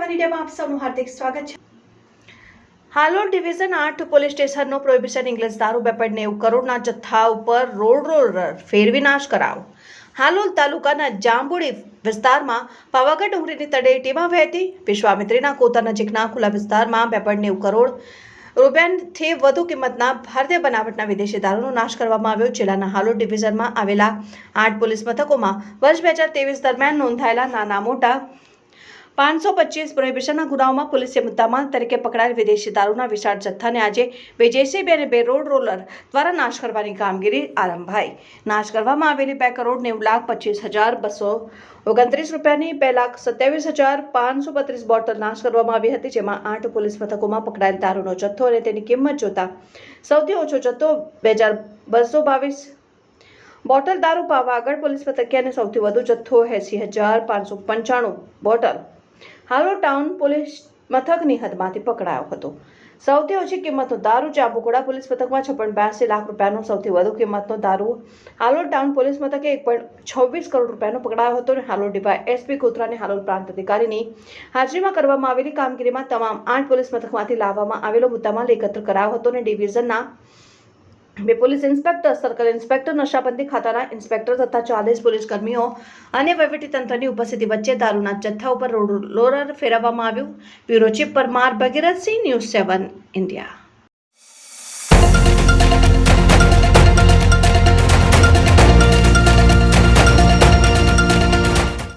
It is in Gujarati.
ન્યૂઝ7 ઇન્ડિયામાં આપ સૌનું હાર્દિક સ્વાગત છે। હાલોલ ડિવિઝન 8 પોલીસ સ્ટેશનનો પ્રોહિબિશન ઇંગ્લિશ દારૂ 2.90 કરોડના જથ્થા ઉપર રોલર ફેરવી નાશ કરાયો। હાલોલ તાલુકાના જાંબુડી વિસ્તારમાં પાવાગઢ ડુંગરીની તળેટીમાં વહેતી વિશ્વામિત્રીના કોતર નજીકના ખુલ્લા વિસ્તારમાં 2.90 કરોડ રૂપિયાથી વધુ કિંમતના ભારતીય બનાવટના વિદેશી દારૂનો નાશ કરવામાં આવ્યો। જિલ્લાના હાલોલ ડિવિઝનમાં આવેલા 8 પોલીસ મથકોમાં વર્ષ 2023 દરમિયાન નોંધાયેલા નાના મોટા 525 પ્રોહિબિશનના ગુનાઓમાં પોલીસે મુદ્દામાલ તરીકે પકડાયેલ વિદેશી દારૂના વિશાળ જથ્થાને આજે 2 JCB અને 2 રોલર દ્વારા નાશ કરવાની કામગીરી આરંભાઈ। નાશ કરવામાં આવેલી 2,90,25,229 રૂપિયાની 2,27,532 બોટલ નાશ કરવામાં આવી હતી, જેમાં 8 પોલીસ મથકોમાં પકડાયેલ દારૂનો જથ્થો અને તેની કિંમત જોતા સૌથી ઓછો જથ્થો 2,222 બોટલ દારૂ પાવાગઢ પોલીસ મથકે અને સૌથી વધુ જથ્થો 80,595 બોટલ હાલોલ ટાઉન પોલીસ મથકની હદમાંથી પકડાયો હતો। સૌથી ઓછી કિંમતનો દારૂ જાંબુઘોડા પોલીસ મથકમાં 56.82 લાખ રૂપિયાનો, સૌથી વધુ કિંમતનો દારૂ હાલોલ ટાઉન પોલીસ મથકે 1.26 કરોડ રૂપિયાનો પકડાયો હતો। હાલોલ ડીવાયએસપી કોતરા અને હાલોલ પ્રાંત અધિકારીની હાજરીમાં કરવામાં આવેલી કામગીરીમાં તમામ 8 પોલીસ મથકમાંથી લાવવામાં આવેલો મુદ્દામાલ એકત્ર કરાયો હતો અને ડિવિઝનના 2 પોલીસ ઇન્સ્પેક્ટર, સર્કલ ઇન્સ્પેક્ટર, નશાબંધી ખાતાના ઇન્સ્પેક્ટર તથા 40 પોલીસ કર્મીઓ અને વહીવટીતંત્રની ઉપસ્થિતિ વચ્ચે દારૂના જથ્થા ઉપર રોલર ફેરવવામાં આવ્યું। Bureau chief Parmar Bhagirathsinh, news seven India.